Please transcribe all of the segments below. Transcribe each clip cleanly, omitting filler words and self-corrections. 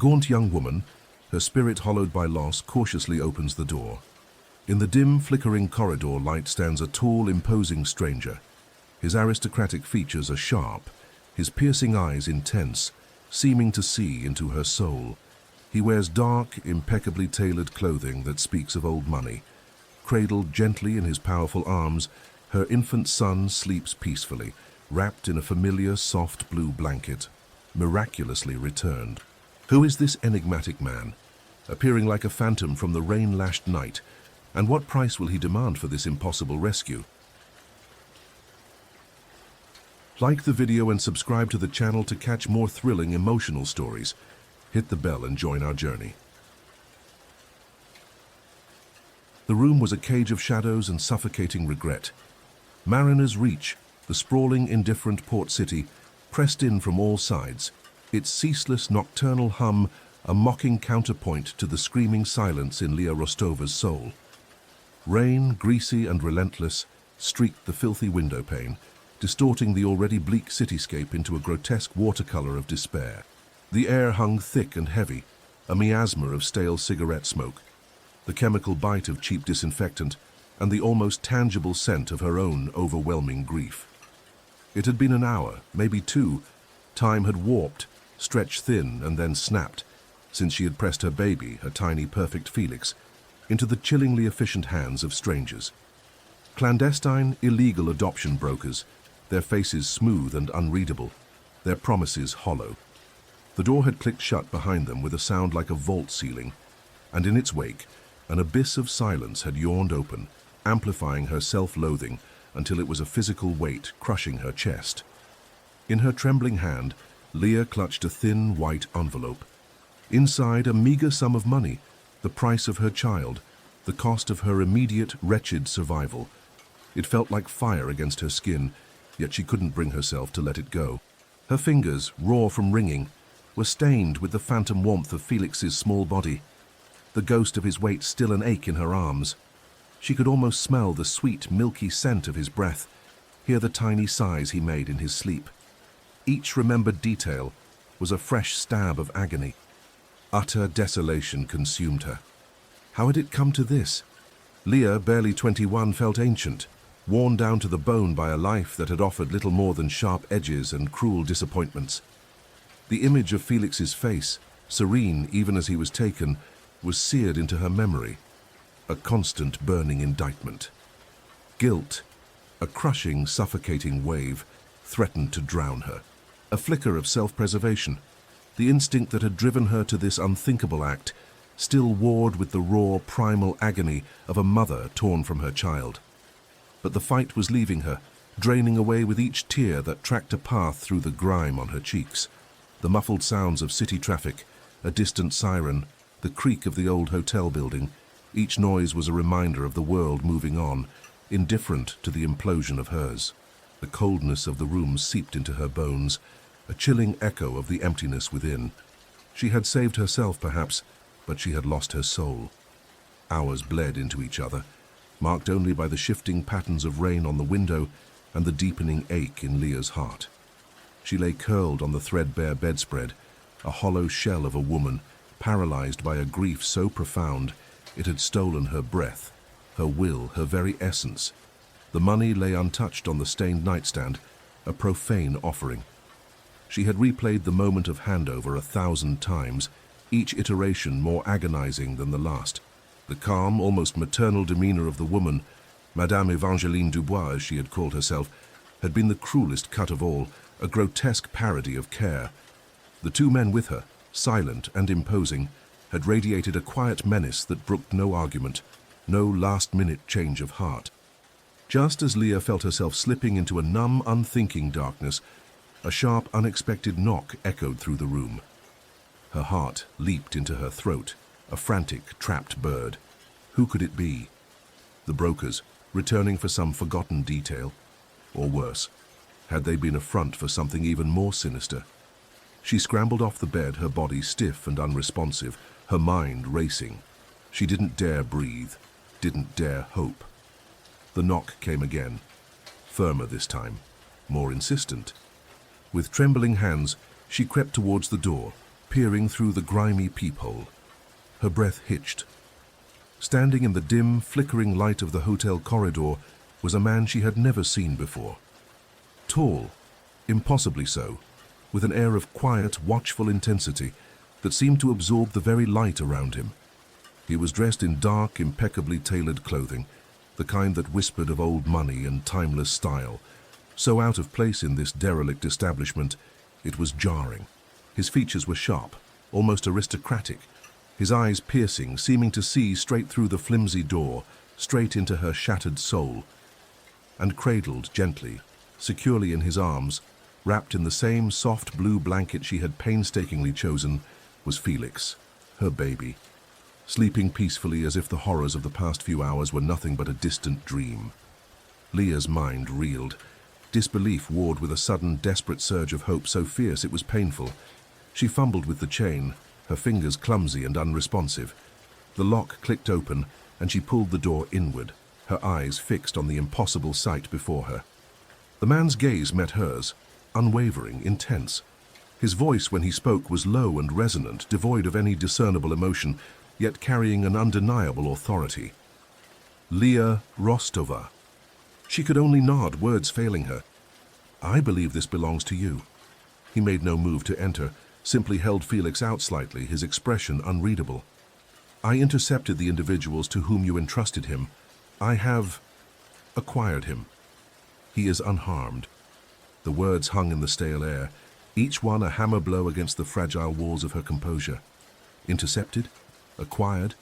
gaunt young woman, her spirit hollowed by loss, cautiously opens the door. In the dim, flickering corridor light stands a tall, imposing stranger. His aristocratic features are sharp, his piercing eyes intense, seeming to see into her soul. He wears dark, impeccably tailored clothing that speaks of old money. Cradled gently in his powerful arms, her infant son sleeps peacefully, wrapped in a familiar, soft blue blanket, miraculously returned. Who is this enigmatic man, appearing like a phantom from the rain-lashed night, and what price will he demand for this impossible rescue? Like the video and subscribe to the channel to catch more thrilling, emotional stories. Hit the bell and join our journey. The room was a cage of shadows and suffocating regret. Mariner's Reach, the sprawling, indifferent port city, pressed in from all sides, its ceaseless nocturnal hum a mocking counterpoint to the screaming silence in Leah Rostova's soul. Rain, greasy and relentless, streaked the filthy window pane, distorting the already bleak cityscape into a grotesque watercolor of despair. The air hung thick and heavy, a miasma of stale cigarette smoke, the chemical bite of cheap disinfectant, and the almost tangible scent of her own overwhelming grief. It had been an hour, maybe two. Time had warped, stretched thin, and then snapped, since she had pressed her baby, her tiny perfect Felix, into the chillingly efficient hands of strangers. Clandestine, illegal adoption brokers, their faces smooth and unreadable, their promises hollow. The door had clicked shut behind them with a sound like a vault ceiling, and in its wake, an abyss of silence had yawned open, amplifying her self-loathing until it was a physical weight crushing her chest. In her trembling hand, Leah clutched a thin, white envelope. Inside, a meager sum of money, the price of her child, the cost of her immediate, wretched survival. It felt like fire against her skin, yet she couldn't bring herself to let it go. Her fingers, raw from wringing, were stained with the phantom warmth of Felix's small body, the ghost of his weight still an ache in her arms. She could almost smell the sweet, milky scent of his breath, hear the tiny sighs he made in his sleep. Each remembered detail was a fresh stab of agony. Utter desolation consumed her. How had it come to this? Leah, barely 21, felt ancient, worn down to the bone by a life that had offered little more than sharp edges and cruel disappointments. The image of Felix's face, serene even as he was taken, was seared into her memory, a constant burning indictment. Guilt, a crushing, suffocating wave, threatened to drown her. A flicker of self-preservation, the instinct that had driven her to this unthinkable act, still warred with the raw, primal agony of a mother torn from her child. But the fight was leaving her, draining away with each tear that tracked a path through the grime on her cheeks. The muffled sounds of city traffic, a distant siren, the creak of the old hotel building, each noise was a reminder of the world moving on, indifferent to the implosion of hers. The coldness of the room seeped into her bones, a chilling echo of the emptiness within. She had saved herself, perhaps, but she had lost her soul. Hours bled into each other, marked only by the shifting patterns of rain on the window and the deepening ache in Leah's heart. She lay curled on the threadbare bedspread, a hollow shell of a woman, paralyzed by a grief so profound it had stolen her breath, her will, her very essence. The money lay untouched on the stained nightstand, a profane offering. She had replayed the moment of handover 1,000 times, each iteration more agonizing than the last. The calm, almost maternal demeanor of the woman, Madame Evangeline Dubois as she had called herself, had been the cruelest cut of all, a grotesque parody of care. The two men with her, silent and imposing, had radiated a quiet menace that brooked no argument, no last-minute change of heart. Just as Leah felt herself slipping into a numb, unthinking darkness, a sharp, unexpected knock echoed through the room. Her heart leaped into her throat, a frantic, trapped bird. Who could it be? The brokers, returning for some forgotten detail? Or worse, had they been a front for something even more sinister? She scrambled off the bed, her body stiff and unresponsive, her mind racing. She didn't dare breathe, didn't dare hope. The knock came again, firmer this time, more insistent. With trembling hands, she crept towards the door, peering through the grimy peephole. Her breath hitched. Standing in the dim, flickering light of the hotel corridor was a man she had never seen before. Tall, impossibly so, with an air of quiet, watchful intensity that seemed to absorb the very light around him. He was dressed in dark, impeccably tailored clothing, the kind that whispered of old money and timeless style. So out of place in this derelict establishment, it was jarring. His features were sharp, almost aristocratic, his eyes piercing, seeming to see straight through the flimsy door, straight into her shattered soul. And cradled gently, securely in his arms, wrapped in the same soft blue blanket she had painstakingly chosen, was Felix, her baby, sleeping peacefully as if the horrors of the past few hours were nothing but a distant dream. Leah's mind reeled. Disbelief warred with a sudden, desperate surge of hope so fierce it was painful. She fumbled with the chain, her fingers clumsy and unresponsive. The lock clicked open, and she pulled the door inward, her eyes fixed on the impossible sight before her. The man's gaze met hers, unwavering, intense. His voice, when he spoke, was low and resonant, devoid of any discernible emotion, yet carrying an undeniable authority. Leah Rostova. She could only nod, words failing her. "I believe this belongs to you." He made no move to enter, simply held Felix out slightly, his expression unreadable. "I intercepted the individuals to whom you entrusted him. I have acquired him. He is unharmed." The words hung in the stale air, each one a hammer blow against the fragile walls of her composure. Intercepted? Acquired?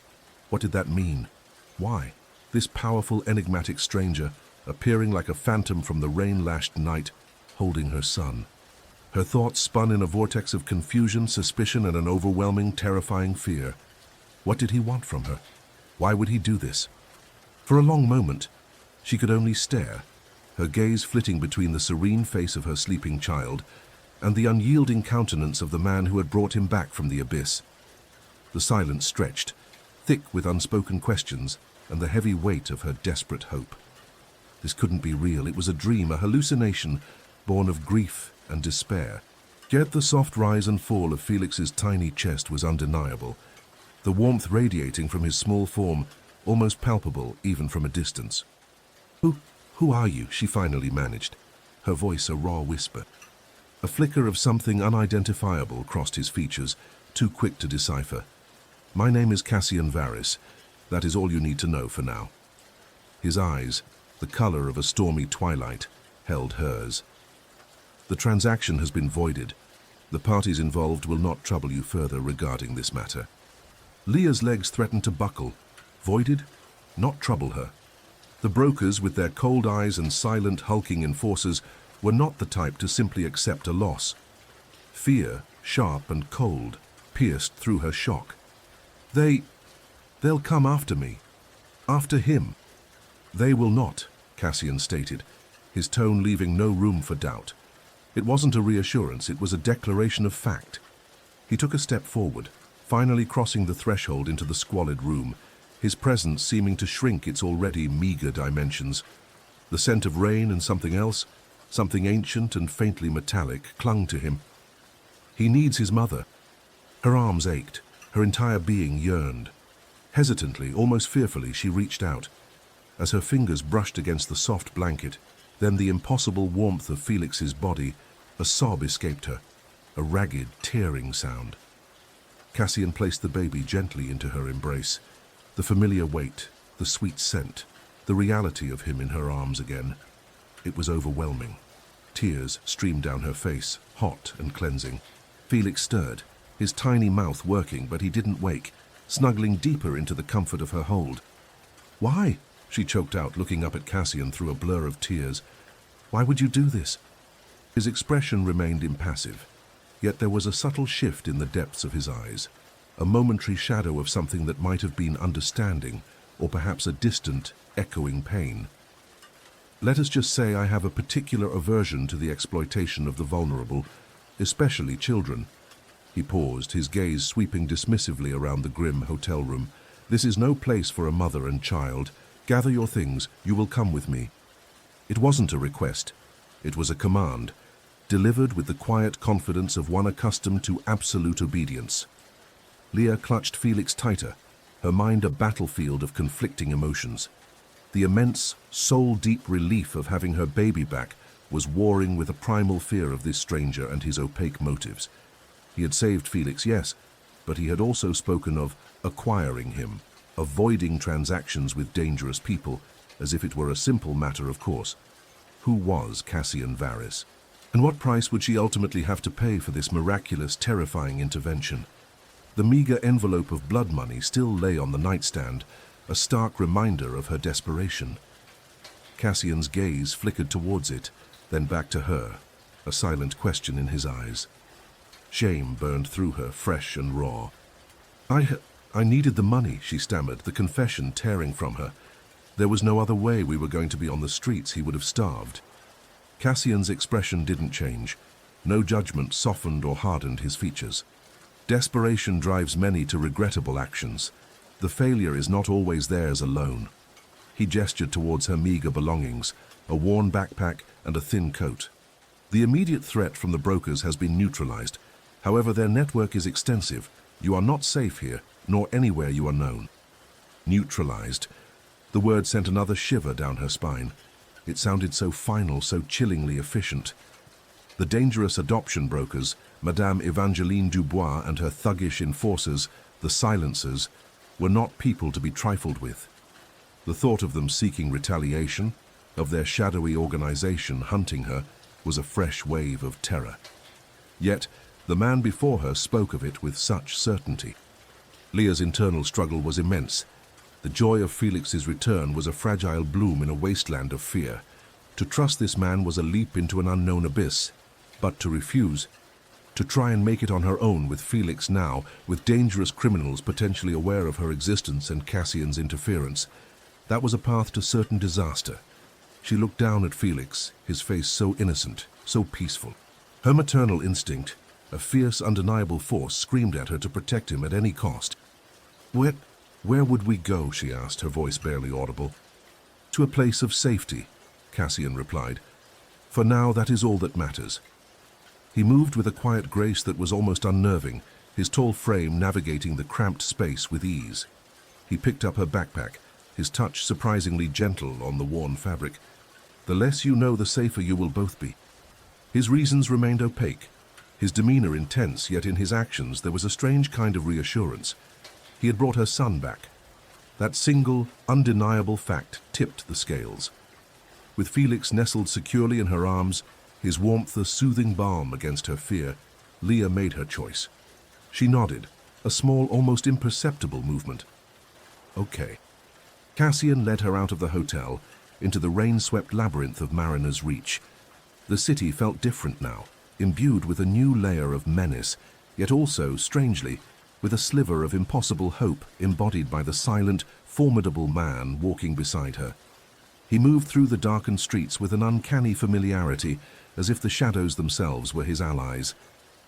What did that mean? Why? This powerful, enigmatic stranger, appearing like a phantom from the rain-lashed night, holding her son. Her thoughts spun in a vortex of confusion, suspicion, and an overwhelming, terrifying fear. What did he want from her? Why would he do this? For a long moment, she could only stare, her gaze flitting between the serene face of her sleeping child and the unyielding countenance of the man who had brought him back from the abyss. The silence stretched, thick with unspoken questions and the heavy weight of her desperate hope. This couldn't be real. It was a dream, a hallucination, born of grief and despair. Yet the soft rise and fall of Felix's tiny chest was undeniable, the warmth radiating from his small form almost palpable even from a distance. Who are you?" she finally managed, her voice a raw whisper. A flicker of something unidentifiable crossed his features, too quick to decipher. "My name is Cassian Varys. That is all you need to know for now." His eyes, the color of a stormy twilight, held hers. "The transaction has been voided. The parties involved will not trouble you further regarding this matter." Leah's legs threatened to buckle. Voided? Not trouble her. The brokers, with their cold eyes and silent, hulking enforcers, were not the type to simply accept a loss. Fear, sharp and cold, pierced through her shock. They'll come after me. After him." "They will not," Cassian stated, his tone leaving no room for doubt. It wasn't a reassurance, it was a declaration of fact. He took a step forward, finally crossing the threshold into the squalid room, his presence seeming to shrink its already meager dimensions. The scent of rain and something else, something ancient and faintly metallic, clung to him. He needs his mother. Her arms ached, her entire being yearned. Hesitantly, almost fearfully, she reached out. As her fingers brushed against the soft blanket, then the impossible warmth of Felix's body, a sob escaped her, a ragged, tearing sound. Cassian placed the baby gently into her embrace. The familiar weight, the sweet scent, the reality of him in her arms again. It was overwhelming. Tears streamed down her face, hot and cleansing. Felix stirred, his tiny mouth working, but he didn't wake, snuggling deeper into the comfort of her hold. "Why?" she choked out, looking up at Cassian through a blur of tears. "Why would you do this?" His expression remained impassive, yet there was a subtle shift in the depths of his eyes, a momentary shadow of something that might have been understanding, or perhaps a distant, echoing pain. "Let us just say I have a particular aversion to the exploitation of the vulnerable, especially children." He paused, his gaze sweeping dismissively around the grim hotel room. "This is no place for a mother and child. Gather your things, you will come with me." It wasn't a request. It was a command. delivered with the quiet confidence of one accustomed to absolute obedience. Leah clutched Felix tighter, her mind a battlefield of conflicting emotions. The immense, soul-deep relief of having her baby back was warring with a primal fear of this stranger and his opaque motives. He had saved Felix, yes, but he had also spoken of acquiring him, avoiding transactions with dangerous people, as if it were a simple matter of course. Who was Cassian Varys? And what price would she ultimately have to pay for this miraculous, terrifying intervention? The meager envelope of blood money still lay on the nightstand, a stark reminder of her desperation. Cassian's gaze flickered towards it, then back to her, a silent question in his eyes. Shame burned through her, fresh and raw. I needed the money, she stammered, the confession tearing from her. There was no other way we were going to be on the streets. He would have starved. Cassian's expression didn't change. No judgment softened or hardened his features. Desperation drives many to regrettable actions. The failure is not always theirs alone. He gestured towards her meager belongings, a worn backpack and a thin coat. The immediate threat from the brokers has been neutralized. However, their network is extensive. You are not safe here, nor anywhere you are known. Neutralized. The word sent another shiver down her spine. It sounded so final, so chillingly efficient. The dangerous adoption brokers, Madame Evangeline Dubois and her thuggish enforcers, the Silencers, were not people to be trifled with. The thought of them seeking retaliation, of their shadowy organization hunting her, was a fresh wave of terror. Yet, the man before her spoke of it with such certainty. Leah's internal struggle was immense. The joy of Felix's return was a fragile bloom in a wasteland of fear. To trust this man was a leap into an unknown abyss, but to refuse, to try and make it on her own with Felix now, with dangerous criminals potentially aware of her existence and Cassian's interference, that was a path to certain disaster. She looked down at Felix, his face so innocent, so peaceful. Her maternal instinct, a fierce, undeniable force, screamed at her to protect him at any cost. Where would we go, she asked, her voice barely audible. To a place of safety, Cassian replied. For now, that is all that matters. He moved with a quiet grace that was almost unnerving, his tall frame navigating the cramped space with ease. He picked up her backpack, his touch surprisingly gentle on the worn fabric. The less you know, the safer you will both be. His reasons remained opaque, his demeanor intense, yet in his actions there was a strange kind of reassurance. He had brought her son back. That single, undeniable fact tipped the scales. With Felix nestled securely in her arms, his warmth a soothing balm against her fear, Leah made her choice. She nodded, a small, almost imperceptible movement. Okay. Cassian led her out of the hotel, into the rain-swept labyrinth of Mariner's Reach. The city felt different now, imbued with a new layer of menace, yet also, strangely, with a sliver of impossible hope embodied by the silent, formidable man walking beside her. He moved through the darkened streets with an uncanny familiarity, as if the shadows themselves were his allies.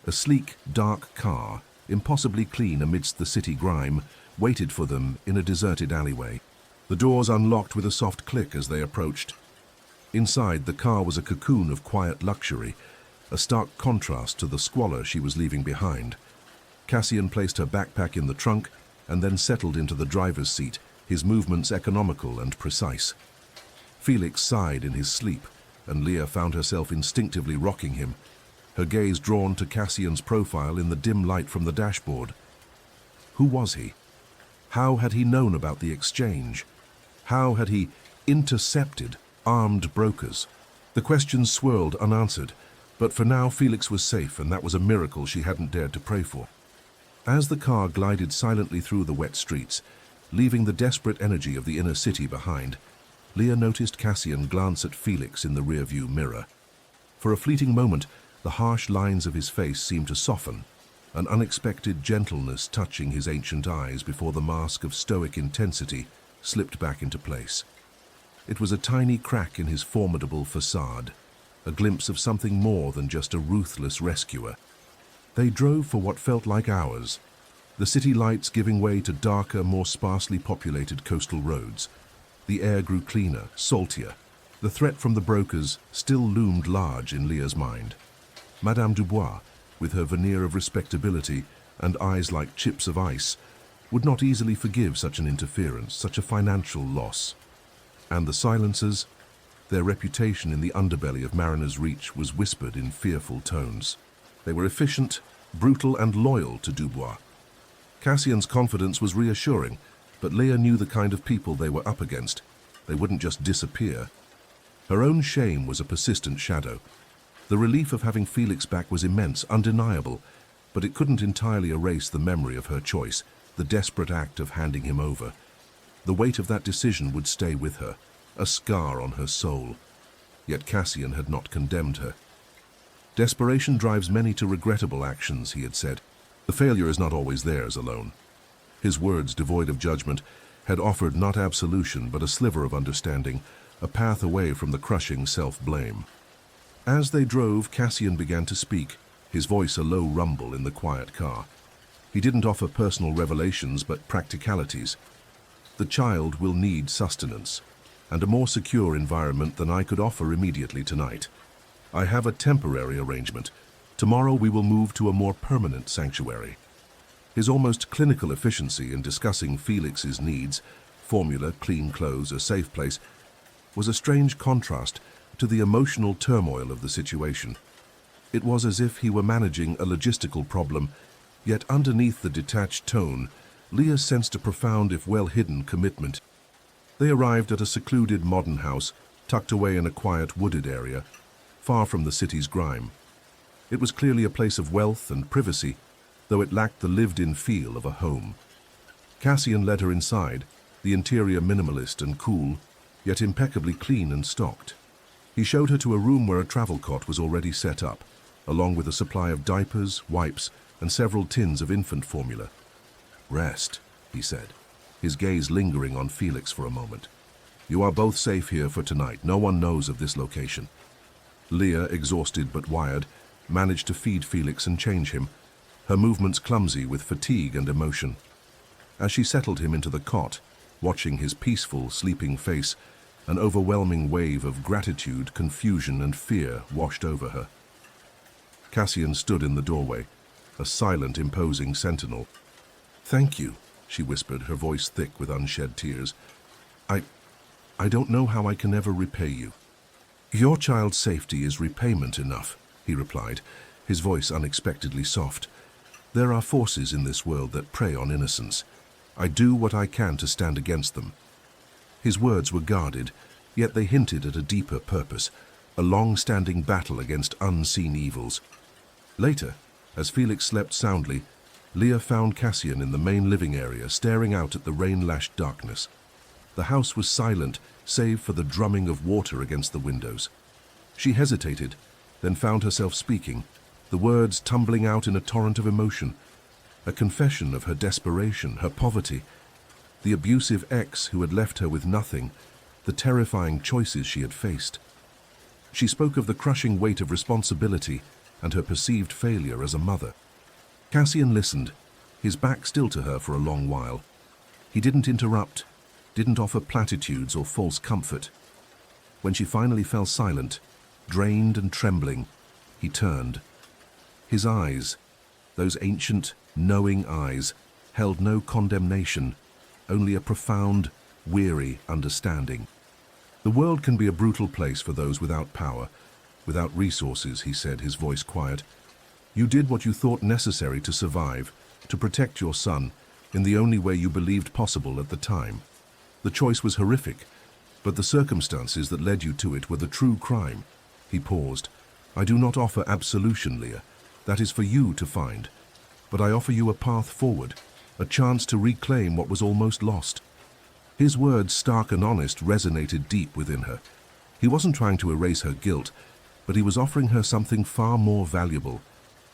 A sleek, dark car, impossibly clean amidst the city grime, waited for them in a deserted alleyway. The doors unlocked with a soft click as they approached. Inside, the car was a cocoon of quiet luxury, a stark contrast to the squalor she was leaving behind. Cassian placed her backpack in the trunk and then settled into the driver's seat, his movements economical and precise. Felix sighed in his sleep, and Leah found herself instinctively rocking him, her gaze drawn to Cassian's profile in the dim light from the dashboard. Who was he? How had he known about the exchange? How had he intercepted armed brokers? The questions swirled unanswered, but for now Felix was safe, and that was a miracle she hadn't dared to pray for. As the car glided silently through the wet streets, leaving the desperate energy of the inner city behind, Leah noticed Cassian glance at Felix in the rearview mirror. For a fleeting moment, the harsh lines of his face seemed to soften, an unexpected gentleness touching his ancient eyes before the mask of stoic intensity slipped back into place. It was a tiny crack in his formidable facade, a glimpse of something more than just a ruthless rescuer. They drove for what felt like hours, the city lights giving way to darker, more sparsely populated coastal roads. The air grew cleaner, saltier. The threat from the brokers still loomed large in Leah's mind. Madame Dubois, with her veneer of respectability and eyes like chips of ice, would not easily forgive such an interference, such a financial loss. And the silencers, their reputation in the underbelly of Mariner's Reach was whispered in fearful tones. They were efficient, brutal, and loyal to Dubois. Cassian's confidence was reassuring, but Leah knew the kind of people they were up against. They wouldn't just disappear. Her own shame was a persistent shadow. The relief of having Felix back was immense, undeniable, but it couldn't entirely erase the memory of her choice, the desperate act of handing him over. The weight of that decision would stay with her, a scar on her soul. Yet Cassian had not condemned her. Desperation drives many to regrettable actions, he had said. The failure is not always theirs alone. His words, devoid of judgment, had offered not absolution but a sliver of understanding, a path away from the crushing self-blame. As they drove, Cassian began to speak, his voice a low rumble in the quiet car. He didn't offer personal revelations but practicalities. The child will need sustenance, and a more secure environment than I could offer immediately tonight. I have a temporary arrangement. Tomorrow we will move to a more permanent sanctuary. His almost clinical efficiency in discussing Felix's needs, formula, clean clothes, a safe place, was a strange contrast to the emotional turmoil of the situation. It was as if he were managing a logistical problem, yet underneath the detached tone, Leah sensed a profound if well-hidden commitment. They arrived at a secluded modern house, tucked away in a quiet wooded area, far from the city's grime. It was clearly a place of wealth and privacy, though it lacked the lived-in feel of a home. Cassian led her inside, the interior minimalist and cool, yet impeccably clean and stocked. He showed her to a room where a travel cot was already set up, along with a supply of diapers, wipes, and several tins of infant formula. "Rest," he said, his gaze lingering on Felix for a moment. "You are both safe here for tonight. No one knows of this location." Leah, exhausted but wired, managed to feed Felix and change him, her movements clumsy with fatigue and emotion. As she settled him into the cot, watching his peaceful, sleeping face, an overwhelming wave of gratitude, confusion, and fear washed over her. Cassian stood in the doorway, a silent, imposing sentinel. "Thank you," she whispered, her voice thick with unshed tears. I don't know how I can ever repay you." "Your child's safety is repayment enough," he replied, his voice unexpectedly soft. "There are forces in this world that prey on innocence. I do what I can to stand against them." His words were guarded, yet they hinted at a deeper purpose, a long-standing battle against unseen evils. Later, as Felix slept soundly, Leah found Cassian in the main living area, staring out at the rain-lashed darkness. The house was silent, save for the drumming of water against the windows. She hesitated, then found herself speaking, the words tumbling out in a torrent of emotion, a confession of her desperation, her poverty, the abusive ex who had left her with nothing, the terrifying choices she had faced. She spoke of the crushing weight of responsibility and her perceived failure as a mother. Cassian listened, his back still to her for a long while. He didn't interrupt, didn't offer platitudes or false comfort. When she finally fell silent, drained and trembling, he turned. His eyes, those ancient, knowing eyes, held no condemnation, only a profound, weary understanding. "The world can be a brutal place for those without power, without resources," he said, his voice quiet. "You did what you thought necessary to survive, to protect your son, in the only way you believed possible at the time. The choice was horrific, but the circumstances that led you to it were the true crime." He paused. "I do not offer absolution, Leah. That is for you to find. But I offer you a path forward, a chance to reclaim what was almost lost." His words, stark and honest, resonated deep within her. He wasn't trying to erase her guilt, but he was offering her something far more valuable,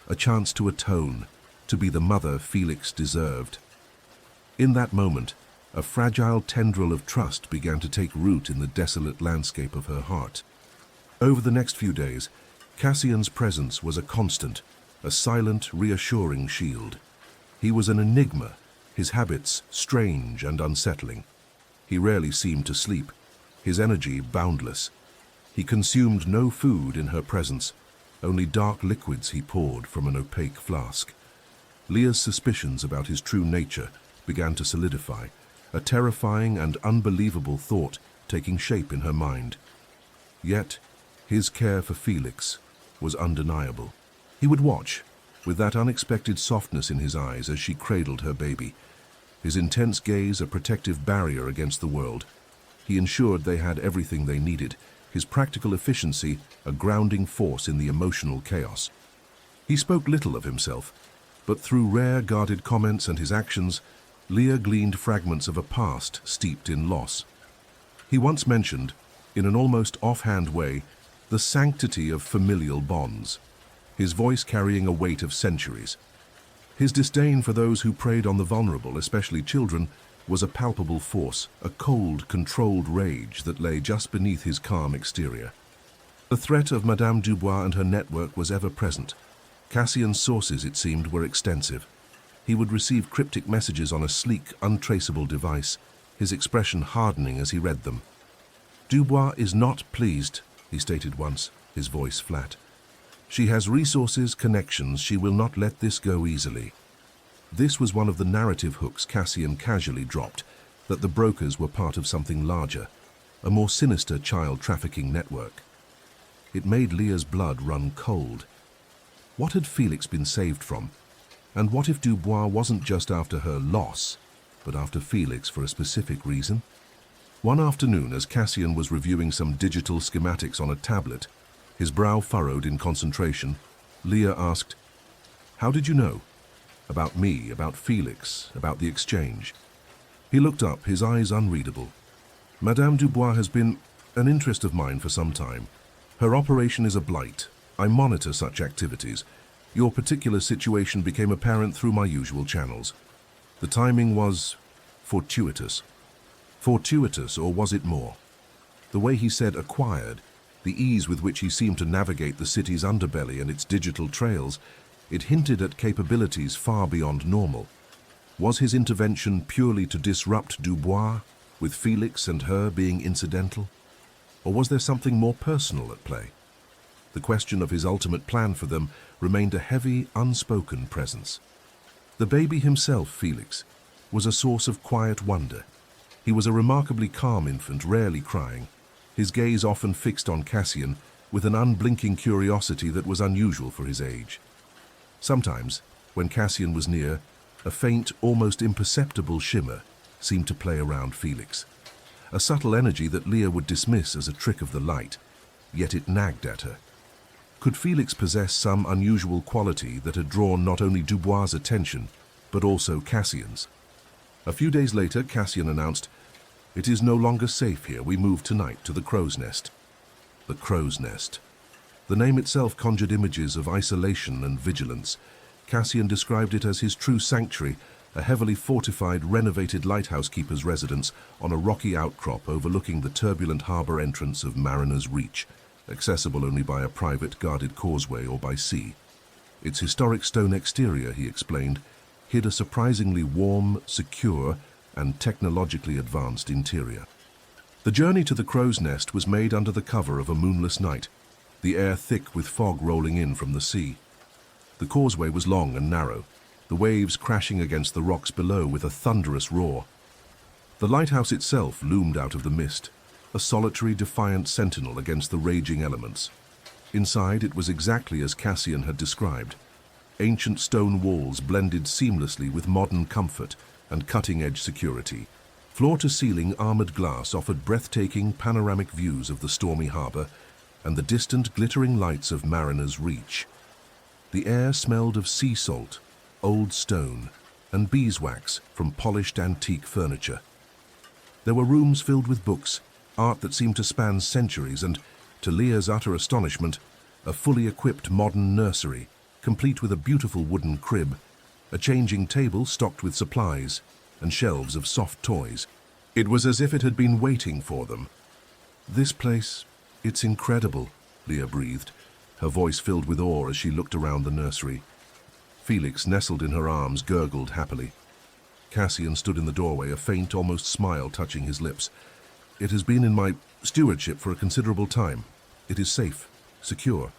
a chance to atone, to be the mother Felix deserved. In that moment, a fragile tendril of trust began to take root in the desolate landscape of her heart. Over the next few days, Cassian's presence was a constant, a silent, reassuring shield. He was an enigma, his habits strange and unsettling. He rarely seemed to sleep, his energy boundless. He consumed no food in her presence, only dark liquids he poured from an opaque flask. Leah's suspicions about his true nature began to solidify, a terrifying and unbelievable thought taking shape in her mind. Yet, his care for Felix was undeniable. He would watch, with that unexpected softness in his eyes as she cradled her baby, his intense gaze a protective barrier against the world. He ensured they had everything they needed, his practical efficiency a grounding force in the emotional chaos. He spoke little of himself, but through rare guarded comments and his actions, Leah gleaned fragments of a past steeped in loss. He once mentioned, in an almost offhand way, the sanctity of familial bonds, his voice carrying a weight of centuries. His disdain for those who preyed on the vulnerable, especially children, was a palpable force, a cold, controlled rage that lay just beneath his calm exterior. The threat of Madame Dubois and her network was ever present. Cassian's sources, it seemed, were extensive. He would receive cryptic messages on a sleek, untraceable device, his expression hardening as he read them. "Dubois is not pleased," he stated once, his voice flat. "She has resources, connections. She will not let this go easily." This was one of the narrative hooks Cassian casually dropped, that the brokers were part of something larger, a more sinister child trafficking network. It made Leah's blood run cold. What had Felix been saved from? And what if Dubois wasn't just after her loss, but after Felix for a specific reason? One afternoon, as Cassian was reviewing some digital schematics on a tablet, his brow furrowed in concentration, Leah asked, "How did you know? About me, about Felix, about the exchange?" He looked up, his eyes unreadable. "Madame Dubois has been an interest of mine for some time. Her operation is a blight. I monitor such activities. Your particular situation became apparent through my usual channels. The timing was fortuitous." Fortuitous, or was it more? The way he said acquired, the ease with which he seemed to navigate the city's underbelly and its digital trails, it hinted at capabilities far beyond normal. Was his intervention purely to disrupt Dubois, with Felix and her being incidental? Or was there something more personal at play? The question of his ultimate plan for them remained a heavy, unspoken presence. The baby himself, Felix, was a source of quiet wonder. He was a remarkably calm infant, rarely crying, his gaze often fixed on Cassian with an unblinking curiosity that was unusual for his age. Sometimes, when Cassian was near, a faint, almost imperceptible shimmer seemed to play around Felix. A subtle energy that Leah would dismiss as a trick of the light, yet it nagged at her. Could Felix possess some unusual quality that had drawn not only Dubois' attention, but also Cassian's? A few days later, Cassian announced, "It is no longer safe here. We move tonight to the Crow's Nest." The Crow's Nest. The name itself conjured images of isolation and vigilance. Cassian described it as his true sanctuary, a heavily fortified, renovated lighthouse keeper's residence on a rocky outcrop overlooking the turbulent harbor entrance of Mariner's Reach, accessible only by a private guarded causeway or by sea. Its historic stone exterior, he explained, hid a surprisingly warm, secure, and technologically advanced interior. The journey to the Crow's Nest was made under the cover of a moonless night, the air thick with fog rolling in from the sea. The causeway was long and narrow, the waves crashing against the rocks below with a thunderous roar. The lighthouse itself loomed out of the mist, a solitary, defiant sentinel against the raging elements. Inside, it was exactly as Cassian had described. Ancient stone walls blended seamlessly with modern comfort and cutting-edge security. Floor-to-ceiling armored glass offered breathtaking panoramic views of the stormy harbor and the distant glittering lights of Mariner's Reach. The air smelled of sea salt, old stone, and beeswax from polished antique furniture. There were rooms filled with books, art that seemed to span centuries, and, to Leah's utter astonishment, a fully equipped modern nursery, complete with a beautiful wooden crib, a changing table stocked with supplies, and shelves of soft toys. It was as if it had been waiting for them. "This place, it's incredible," Leah breathed, her voice filled with awe as she looked around the nursery. Felix, nestled in her arms, gurgled happily. Cassian stood in the doorway, a faint, almost smile touching his lips. "It has been in my stewardship for a considerable time. It is safe, secure."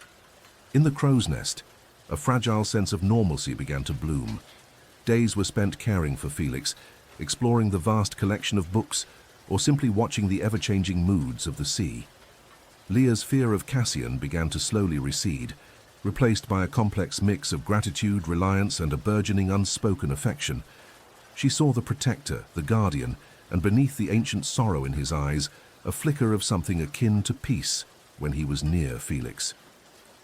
In the crow's nest, a fragile sense of normalcy began to bloom. Days were spent caring for Felix, exploring the vast collection of books, or simply watching the ever-changing moods of the sea. Leah's fear of Cassian began to slowly recede, replaced by a complex mix of gratitude, reliance, and a burgeoning unspoken affection. She saw the protector, the guardian, and beneath the ancient sorrow in his eyes, a flicker of something akin to peace when he was near Felix.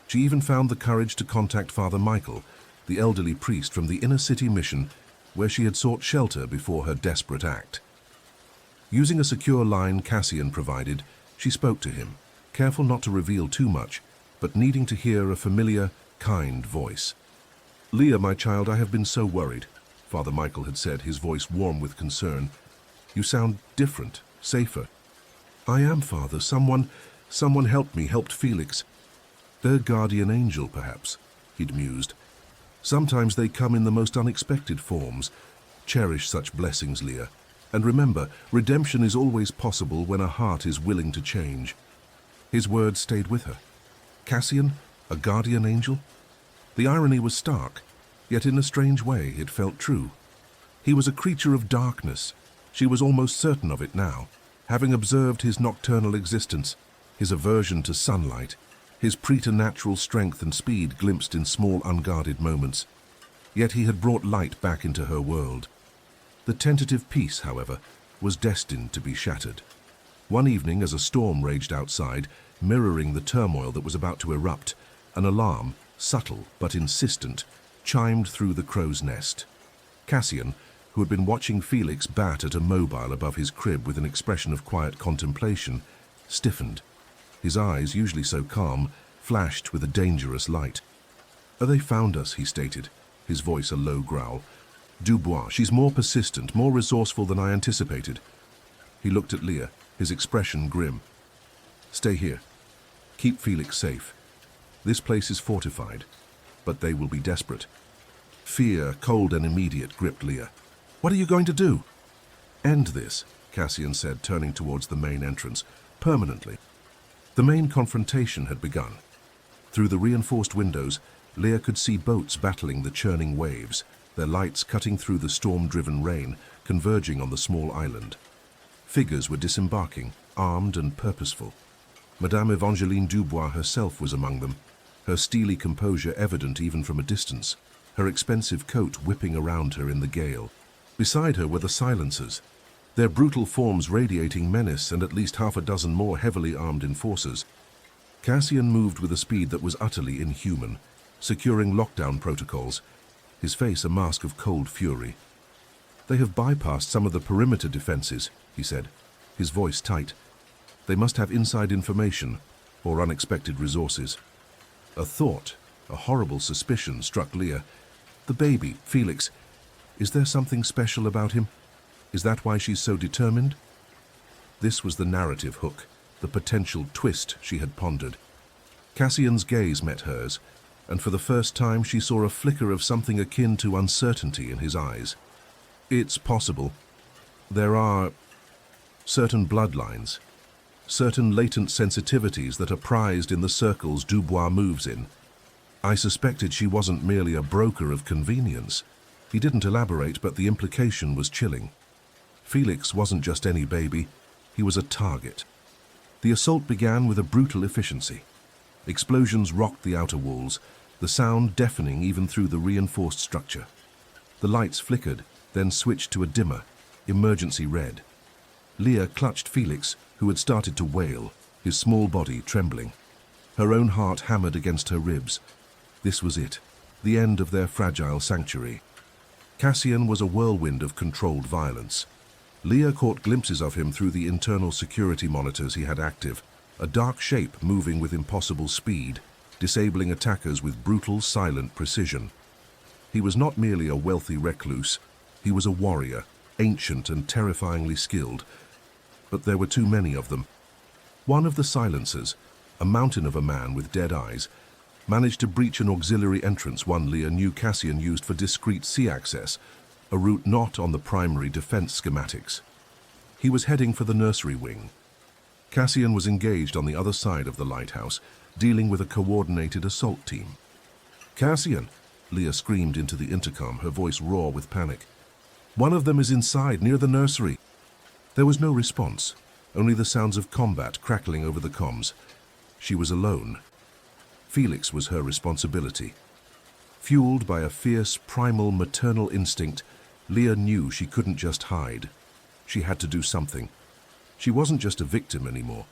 She even found the courage to contact Father Michael, the elderly priest from the inner city mission where she had sought shelter before her desperate act. Using a secure line Cassian provided, she spoke to him, careful not to reveal too much, but needing to hear a familiar, kind voice. "Leah, my child, I have been so worried," Father Michael had said, his voice warm with concern. "You sound different, safer." "I am, Father. Someone helped Felix." "Their guardian angel, perhaps," he'd mused. "Sometimes they come in the most unexpected forms. Cherish such blessings, Leah. And remember, redemption is always possible when a heart is willing to change." His words stayed with her. Cassian, a guardian angel? The irony was stark, yet in a strange way it felt true. He was a creature of darkness. She was almost certain of it now, having observed his nocturnal existence, his aversion to sunlight, his preternatural strength and speed glimpsed in small unguarded moments. Yet he had brought light back into her world. The tentative peace, however, was destined to be shattered. One evening, as a storm raged outside, mirroring the turmoil that was about to erupt, an alarm, subtle but insistent, chimed through the crow's nest. Cassian, who had been watching Felix bat at a mobile above his crib with an expression of quiet contemplation, stiffened. His eyes, usually so calm, flashed with a dangerous light. "They found us," he stated, his voice a low growl. "Dubois, she's more persistent, more resourceful than I anticipated." He looked at Leah, his expression grim. "Stay here. Keep Felix safe. This place is fortified, but they will be desperate." Fear, cold and immediate, gripped Leah. "What are you going to do?" "End this," Cassian said, turning towards the main entrance. "Permanently." The main confrontation had begun. Through the reinforced windows, Leah could see boats battling the churning waves, their lights cutting through the storm-driven rain, converging on the small island. Figures were disembarking, armed and purposeful. Madame Evangeline Dubois herself was among them, her steely composure evident even from a distance, her expensive coat whipping around her in the gale. Beside her were the silencers, their brutal forms radiating menace and at least half a dozen more heavily armed enforcers. Cassian moved with a speed that was utterly inhuman, securing lockdown protocols, his face a mask of cold fury. "They have bypassed some of the perimeter defenses," he said, his voice tight. "They must have inside information or unexpected resources." A thought, a horrible suspicion struck Leah. "The baby, Felix, is there something special about him? Is that why she's so determined?" This was the narrative hook, the potential twist she had pondered. Cassian's gaze met hers, and for the first time she saw a flicker of something akin to uncertainty in his eyes. "It's possible. There are certain bloodlines, certain latent sensitivities that are prized in the circles Dubois moves in. I suspected she wasn't merely a broker of convenience." He didn't elaborate, but the implication was chilling. Felix wasn't just any baby, he was a target. The assault began with a brutal efficiency. Explosions rocked the outer walls, the sound deafening even through the reinforced structure. The lights flickered, then switched to a dimmer, emergency red. Leah clutched Felix, who had started to wail, his small body trembling. Her own heart hammered against her ribs. This was it, the end of their fragile sanctuary. Cassian was a whirlwind of controlled violence. Leah caught glimpses of him through the internal security monitors he had active, a dark shape moving with impossible speed, disabling attackers with brutal, silent precision. He was not merely a wealthy recluse, he was a warrior, ancient and terrifyingly skilled. But there were too many of them. One of the silencers, a mountain of a man with dead eyes, managed to breach an auxiliary entrance one Leah knew Cassian used for discreet sea access, a route not on the primary defense schematics. He was heading for the nursery wing. Cassian was engaged on the other side of the lighthouse, dealing with a coordinated assault team. "Cassian!" Leah screamed into the intercom, her voice raw with panic. "One of them is inside, near the nursery." There was no response, only the sounds of combat crackling over the comms. She was alone. Felix was her responsibility. Fueled by a fierce, primal, maternal instinct, Leah knew she couldn't just hide. She had to do something. She wasn't just a victim anymore.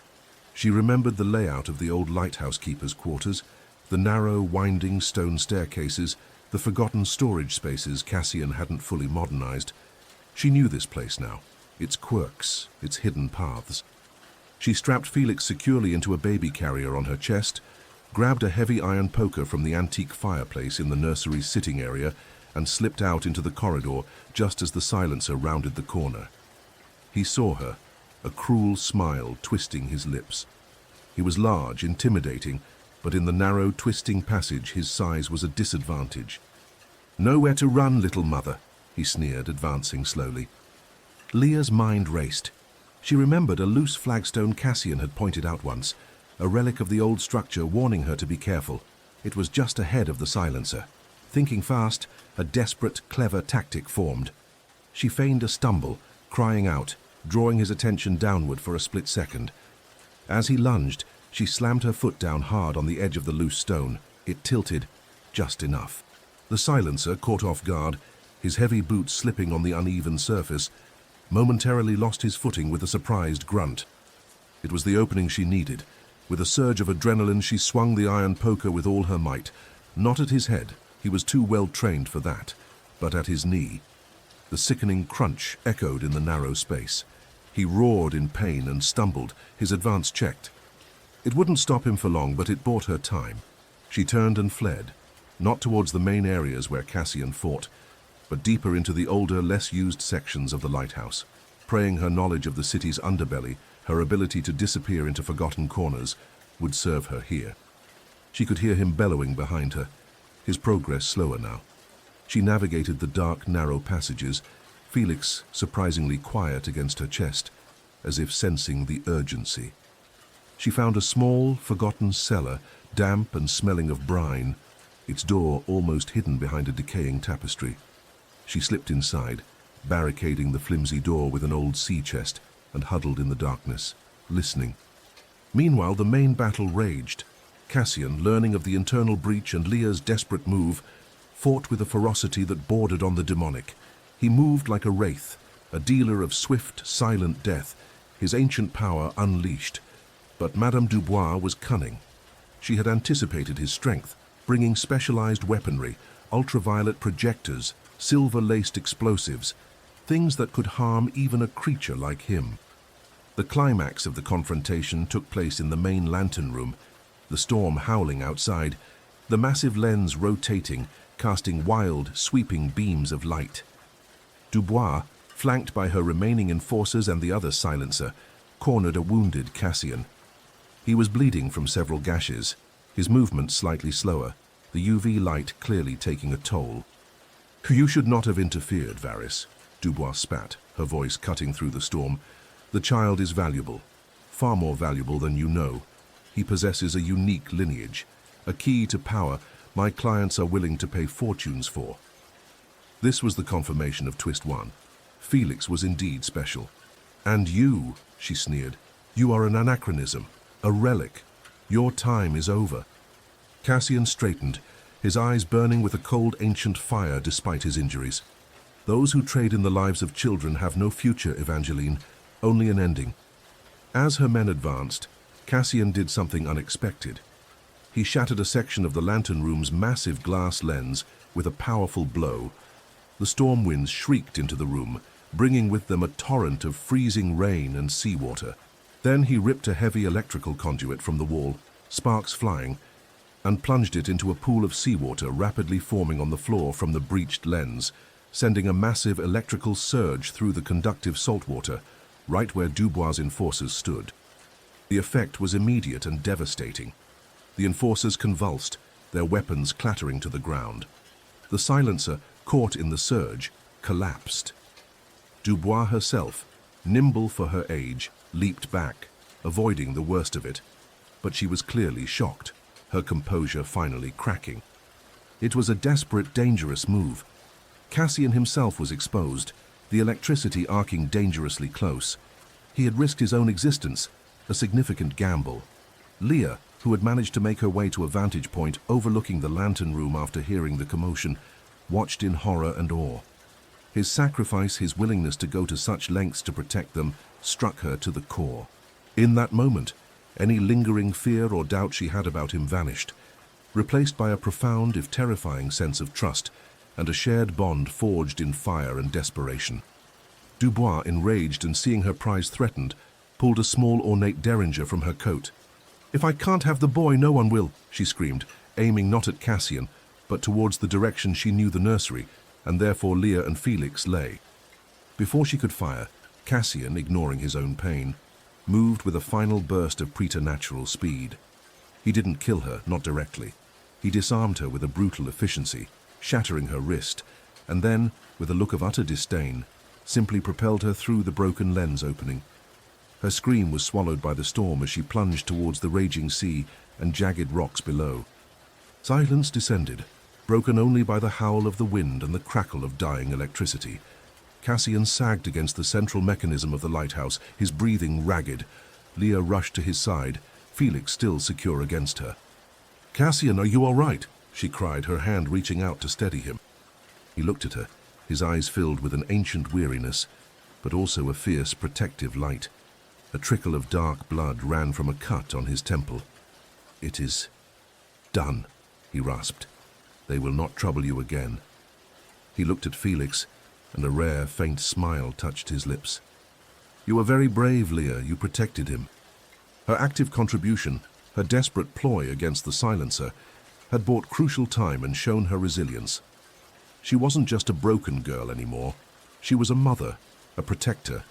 She remembered the layout of the old lighthouse keeper's quarters, the narrow, winding stone staircases, the forgotten storage spaces Cassian hadn't fully modernized. She knew this place now, its quirks, its hidden paths. She strapped Felix securely into a baby carrier on her chest, grabbed a heavy iron poker from the antique fireplace in the nursery's sitting area, and slipped out into the corridor just as the silencer rounded the corner. He saw her, a cruel smile twisting his lips. He was large, intimidating, but in the narrow, twisting passage his size was a disadvantage. "Nowhere to run, little mother," he sneered, advancing slowly. Leah's mind raced. She remembered a loose flagstone Cassian had pointed out once, a relic of the old structure warning her to be careful. It was just ahead of the silencer. Thinking fast, a desperate, clever tactic formed. She feigned a stumble, crying out, drawing his attention downward for a split second. As he lunged, she slammed her foot down hard on the edge of the loose stone. It tilted, just enough. The silencer, caught off guard, his heavy boots slipping on the uneven surface, momentarily lost his footing with a surprised grunt. It was the opening she needed. With a surge of adrenaline, she swung the iron poker with all her might. Not at his head, he was too well trained for that, but at his knee. The sickening crunch echoed in the narrow space. He roared in pain and stumbled, his advance checked. It wouldn't stop him for long, but it bought her time. She turned and fled, not towards the main areas where Cassian fought, but deeper into the older, less used sections of the lighthouse, praying her knowledge of the city's underbelly, her ability to disappear into forgotten corners, would serve her here. She could hear him bellowing behind her, his progress slower now. She navigated the dark, narrow passages, Felix surprisingly quiet against her chest, as if sensing the urgency. She found a small, forgotten cellar, damp and smelling of brine, its door almost hidden behind a decaying tapestry. She slipped inside, barricading the flimsy door with an old sea chest, and huddled in the darkness, listening. Meanwhile, the main battle raged. Cassian, learning of the internal breach and Leah's desperate move, fought with a ferocity that bordered on the demonic. He moved like a wraith, a dealer of swift, silent death, his ancient power unleashed. But Madame Dubois was cunning. She had anticipated his strength, bringing specialized weaponry, ultraviolet projectors, silver-laced explosives, things that could harm even a creature like him. The climax of the confrontation took place in the main lantern room, the storm howling outside, the massive lens rotating, casting wild, sweeping beams of light. Dubois, flanked by her remaining enforcers and the other silencer, cornered a wounded Cassian. He was bleeding from several gashes, his movement slightly slower, the UV light clearly taking a toll. "You should not have interfered, Varys," Dubois spat, her voice cutting through the storm. "The child is valuable, far more valuable than you know. He possesses a unique lineage, a key to power my clients are willing to pay fortunes for." This was the confirmation of Twist 1. Felix was indeed special. "And you," she sneered, "you are an anachronism, a relic. Your time is over." Cassian straightened, his eyes burning with a cold ancient fire despite his injuries. "Those who trade in the lives of children have no future, Evangeline, only an ending." As her men advanced, Cassian did something unexpected. He shattered a section of the lantern room's massive glass lens with a powerful blow. The storm winds shrieked into the room, bringing with them a torrent of freezing rain and seawater. Then he ripped a heavy electrical conduit from the wall, sparks flying, and plunged it into a pool of seawater rapidly forming on the floor from the breached lens, sending a massive electrical surge through the conductive saltwater, right where Dubois' enforcers stood. The effect was immediate and devastating. The enforcers convulsed, their weapons clattering to the ground. The silencer, caught in the surge, collapsed. Dubois herself, nimble for her age, leaped back, avoiding the worst of it. but she was clearly shocked, her composure finally cracking. It was a desperate, dangerous move. Cassian himself was exposed, the electricity arcing dangerously close. He had risked his own existence, a significant gamble. Leah, who had managed to make her way to a vantage point overlooking the lantern room after hearing the commotion, watched in horror and awe. His sacrifice, his willingness to go to such lengths to protect them, struck her to the core. In that moment, any lingering fear or doubt she had about him vanished, replaced by a profound, if terrifying, sense of trust and a shared bond forged in fire and desperation. Dubois, enraged and seeing her prize threatened, pulled a small ornate derringer from her coat. "If I can't have the boy, no one will," she screamed, aiming not at Cassian, but towards the direction she knew the nursery, and therefore Leah and Felix lay. Before she could fire, Cassian, ignoring his own pain, moved with a final burst of preternatural speed. He didn't kill her, not directly. He disarmed her with a brutal efficiency, shattering her wrist, and then, with a look of utter disdain, simply propelled her through the broken lens opening. Her scream was swallowed by the storm as she plunged towards the raging sea and jagged rocks below. Silence descended, broken only by the howl of the wind and the crackle of dying electricity. Cassian sagged against the central mechanism of the lighthouse, his breathing ragged. Leah rushed to his side, Felix still secure against her. "Cassian, are you all right?" she cried, her hand reaching out to steady him. He looked at her, his eyes filled with an ancient weariness, but also a fierce, protective light. A trickle of dark blood ran from a cut on his temple. "It is done," he rasped. "They will not trouble you again." He looked at Felix, and a rare, faint smile touched his lips. "You were very brave, Leah. You protected him." Her active contribution, her desperate ploy against the silencer, had bought crucial time and shown her resilience. She wasn't just a broken girl anymore. She was a mother, a protector,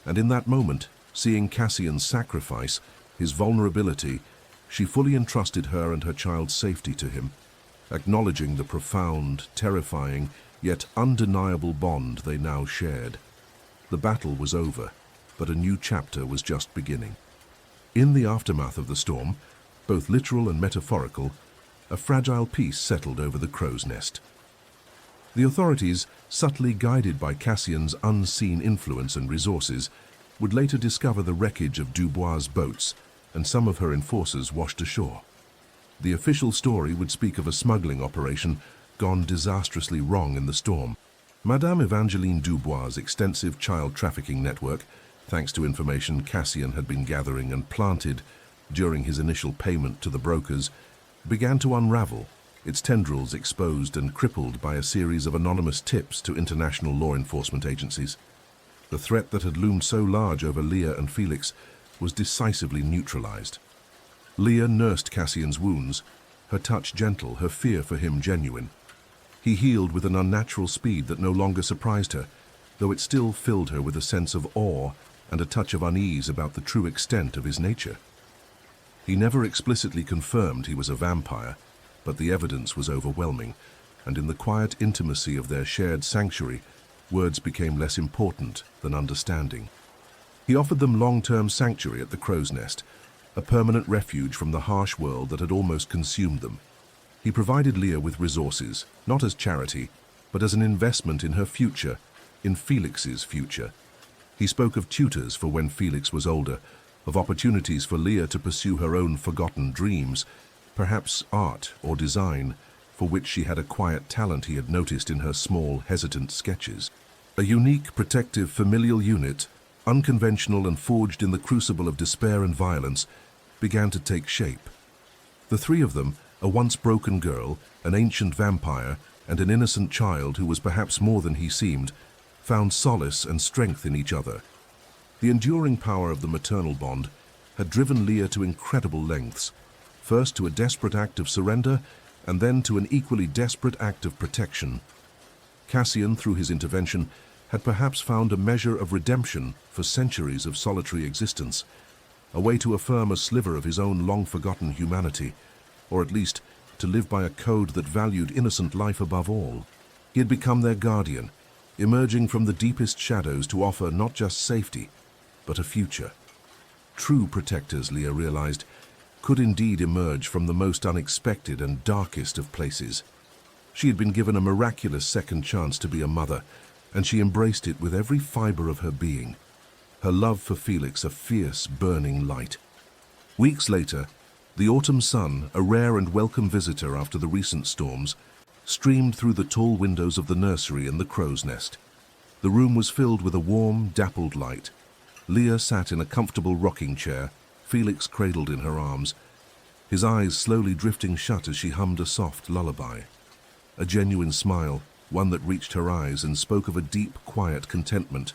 and in that moment, seeing Cassian's sacrifice, his vulnerability, she fully entrusted her and her child's safety to him, acknowledging the profound, terrifying, yet undeniable bond they now shared. The battle was over, but a new chapter was just beginning. In the aftermath of the storm, both literal and metaphorical, a fragile peace settled over the crow's nest. The authorities, subtly guided by Cassian's unseen influence and resources, would later discover the wreckage of Dubois' boats and some of her enforcers washed ashore. The official story would speak of a smuggling operation gone disastrously wrong in the storm. Madame Evangeline Dubois' extensive child trafficking network, thanks to information Cassian had been gathering and planted during his initial payment to the brokers, began to unravel, its tendrils exposed and crippled by a series of anonymous tips to international law enforcement agencies. The threat that had loomed so large over Leah and Felix was decisively neutralized. Leah nursed Cassian's wounds, her touch gentle, her fear for him genuine. He healed with an unnatural speed that no longer surprised her, though it still filled her with a sense of awe and a touch of unease about the true extent of his nature. He never explicitly confirmed he was a vampire, but the evidence was overwhelming, and in the quiet intimacy of their shared sanctuary, words became less important than understanding. He offered them long-term sanctuary at the crow's nest, a permanent refuge from the harsh world that had almost consumed them. He provided Leah with resources, not as charity, but as an investment in her future, in Felix's future. He spoke of tutors for when Felix was older, of opportunities for Leah to pursue her own forgotten dreams, perhaps art or design, for which she had a quiet talent he had noticed in her small, hesitant sketches. A unique, protective, familial unit, unconventional and forged in the crucible of despair and violence, began to take shape. The three of them, a once broken girl, an ancient vampire, and an innocent child who was perhaps more than he seemed, found solace and strength in each other. The enduring power of the maternal bond had driven Leah to incredible lengths, first to a desperate act of surrender, and then to an equally desperate act of protection. Cassian, through his intervention, had perhaps found a measure of redemption for centuries of solitary existence, a way to affirm a sliver of his own long-forgotten humanity, or at least to live by a code that valued innocent life above all. He had become their guardian, emerging from the deepest shadows to offer not just safety, but a future. True protectors, Leah realized, could indeed emerge from the most unexpected and darkest of places. She had been given a miraculous second chance to be a mother, and she embraced it with every fiber of her being, her love for Felix a fierce, burning light. Weeks later, the autumn sun, a rare and welcome visitor after the recent storms, streamed through the tall windows of the nursery and the crow's nest. The room was filled with a warm, dappled light. Leah sat in a comfortable rocking chair, Felix cradled in her arms, his eyes slowly drifting shut as she hummed a soft lullaby. A genuine smile, one that reached her eyes and spoke of a deep, quiet contentment,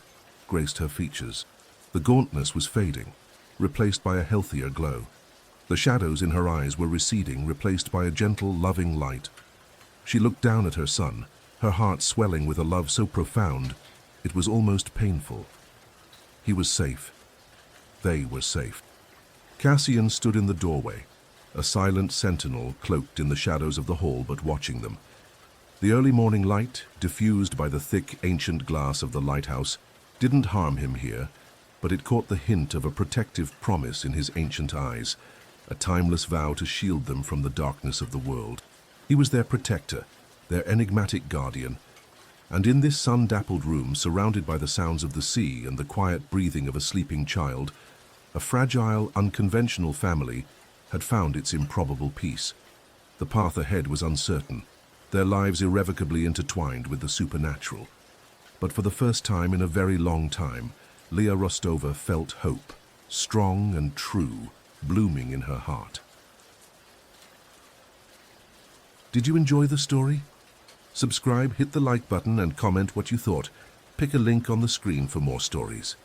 graced her features. The gauntness was fading, replaced by a healthier glow. The shadows in her eyes were receding, replaced by a gentle, loving light. She looked down at her son, her heart swelling with a love so profound, it was almost painful. He was safe. They were safe. Cassian stood in the doorway, a silent sentinel cloaked in the shadows of the hall but watching them. The early morning light, diffused by the thick, ancient glass of the lighthouse, didn't harm him here, but it caught the hint of a protective promise in his ancient eyes, a timeless vow to shield them from the darkness of the world. He was their protector, their enigmatic guardian, and in this sun-dappled room, surrounded by the sounds of the sea and the quiet breathing of a sleeping child, a fragile, unconventional family had found its improbable peace. The path ahead was uncertain, their lives irrevocably intertwined with the supernatural. But for the first time in a very long time, Leah Rostova felt hope, strong and true, blooming in her heart. Did you enjoy the story? Subscribe, hit the like button and comment what you thought. Pick a link on the screen for more stories.